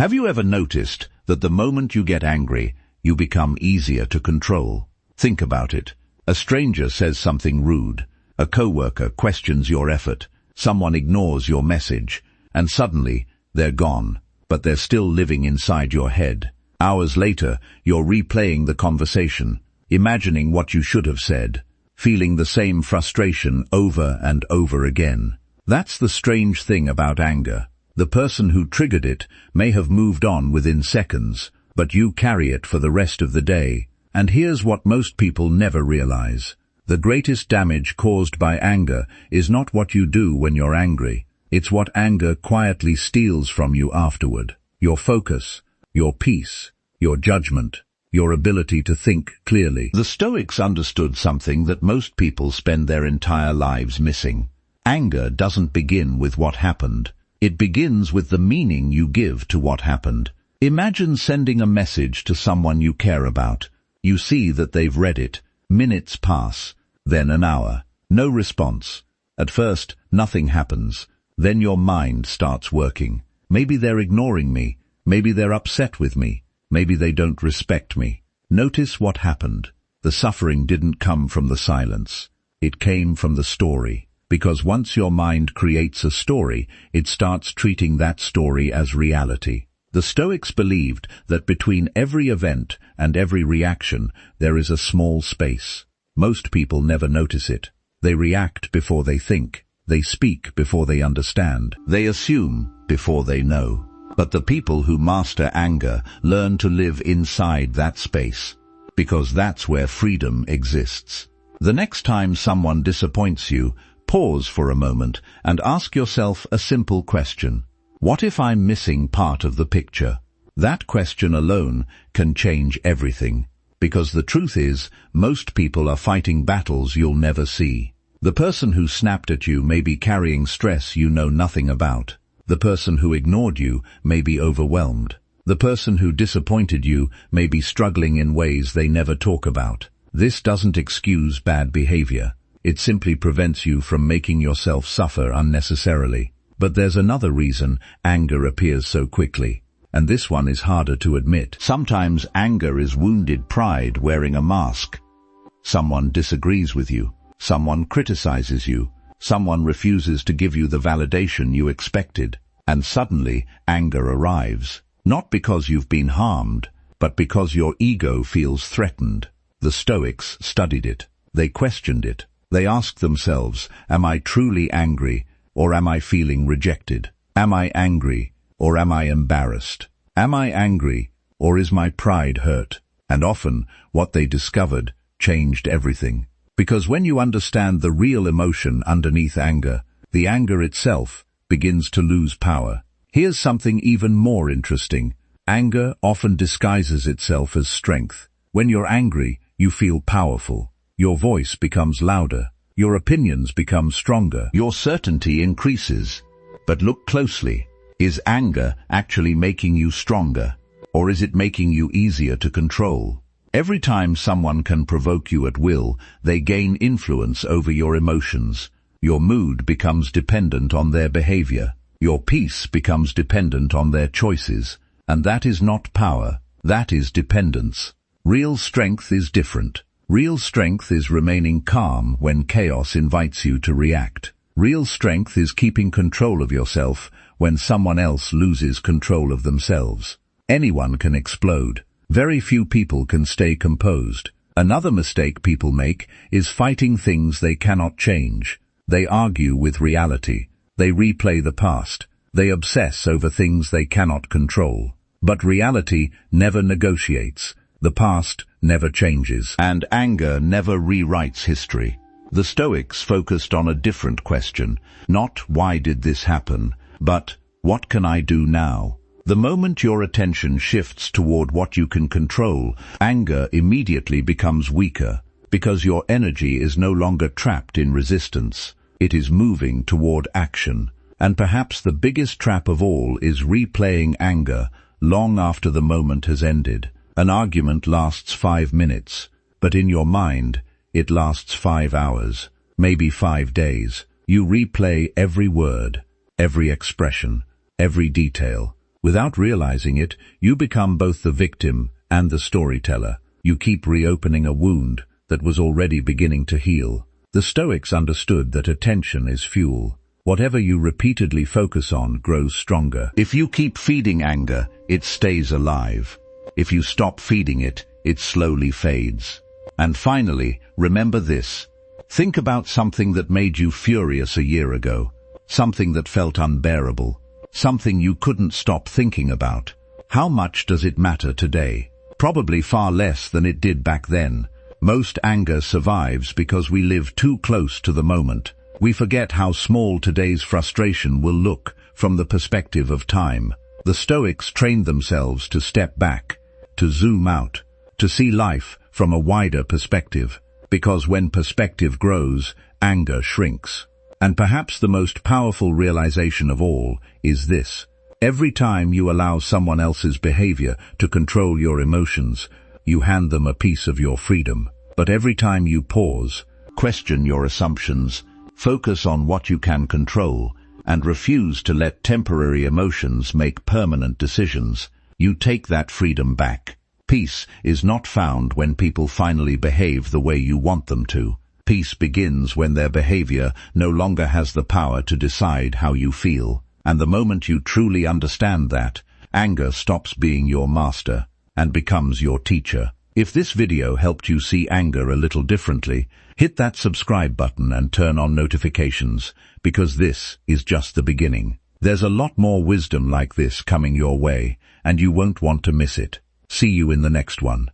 Have you ever noticed that the moment you get angry, you become easier to control? Think about it. A stranger says something rude. A coworker questions your effort. Someone ignores your message. And suddenly, they're gone. But they're still living inside your head. Hours later, you're replaying the conversation, imagining what you should have said, feeling the same frustration over and over again. That's the strange thing about anger. The person who triggered it may have moved on within seconds, but you carry it for the rest of the day. And here's what most people never realize. The greatest damage caused by anger is not what you do when you're angry. It's what anger quietly steals from you afterward. Your focus, your peace, your judgment, your ability to think clearly. The Stoics understood something that most people spend their entire lives missing. Anger doesn't begin with what happened. It begins with the meaning you give to what happened. Imagine sending a message to someone you care about. You see that they've read it. Minutes pass, then an hour. No response. At first, nothing happens. Then your mind starts working. Maybe they're ignoring me. Maybe they're upset with me. Maybe they don't respect me. Notice what happened. The suffering didn't come from the silence. It came from the story. Because once your mind creates a story, it starts treating that story as reality. The Stoics believed that between every event and every reaction, there is a small space. Most people never notice it. They react before they think. They speak before they understand. They assume before they know. But the people who master anger learn to live inside that space, because that's where freedom exists. The next time someone disappoints you, pause for a moment and ask yourself a simple question. What if I'm missing part of the picture? That question alone can change everything, because the truth is, most people are fighting battles you'll never see. The person who snapped at you may be carrying stress you know nothing about. The person who ignored you may be overwhelmed. The person who disappointed you may be struggling in ways they never talk about. This doesn't excuse bad behavior. It simply prevents you from making yourself suffer unnecessarily. But there's another reason anger appears so quickly, and this one is harder to admit. Sometimes anger is wounded pride wearing a mask. Someone disagrees with you. Someone criticizes you. Someone refuses to give you the validation you expected. And suddenly, anger arrives. Not because you've been harmed, but because your ego feels threatened. The Stoics studied it. They questioned it. They asked themselves, am I truly angry, or am I feeling rejected? Am I angry, or am I embarrassed? Am I angry, or is my pride hurt? And often, what they discovered changed everything. Because when you understand the real emotion underneath anger, the anger itself begins to lose power. Here's something even more interesting. Anger often disguises itself as strength. When you're angry, you feel powerful. Your voice becomes louder. Your opinions become stronger. Your certainty increases. But look closely. Is anger actually making you stronger? Or is it making you easier to control? Every time someone can provoke you at will, they gain influence over your emotions. Your mood becomes dependent on their behavior. Your peace becomes dependent on their choices. And that is not power. That is dependence. Real strength is different. Real strength is remaining calm when chaos invites you to react. Real strength is keeping control of yourself when someone else loses control of themselves. Anyone can explode. Very few people can stay composed. Another mistake people make is fighting things they cannot change. They argue with reality. They replay the past. They obsess over things they cannot control. But reality never negotiates. The past never changes, and anger never rewrites history. The Stoics focused on a different question, not why did this happen, but what can I do now? The moment your attention shifts toward what you can control, anger immediately becomes weaker, because your energy is no longer trapped in resistance. It is moving toward action. And perhaps the biggest trap of all is replaying anger long after the moment has ended. An argument lasts 5 minutes, but in your mind, it lasts 5 hours, maybe 5 days. You replay every word, every expression, every detail, Without realizing it, you become both the victim and the storyteller. You keep reopening a wound that was already beginning to heal. The Stoics understood that attention is fuel. Whatever you repeatedly focus on grows stronger. If you keep feeding anger, it stays alive. If you stop feeding it, it slowly fades. And finally, remember this. Think about something that made you furious a year ago. Something that felt unbearable. Something you couldn't stop thinking about. How much does it matter today? Probably far less than it did back then. Most anger survives because we live too close to the moment. We forget how small today's frustration will look from the perspective of time. The Stoics trained themselves to step back, to zoom out, to see life from a wider perspective. Because when perspective grows, anger shrinks. And perhaps the most powerful realization of all is this. Every time you allow someone else's behavior to control your emotions, you hand them a piece of your freedom. But every time you pause, question your assumptions, focus on what you can control, and refuse to let temporary emotions make permanent decisions, you take that freedom back. Peace is not found when people finally behave the way you want them to. Peace begins when their behavior no longer has the power to decide how you feel. And the moment you truly understand that, anger stops being your master and becomes your teacher. If this video helped you see anger a little differently, hit that subscribe button and turn on notifications, because this is just the beginning. There's a lot more wisdom like this coming your way, and you won't want to miss it. See you in the next one.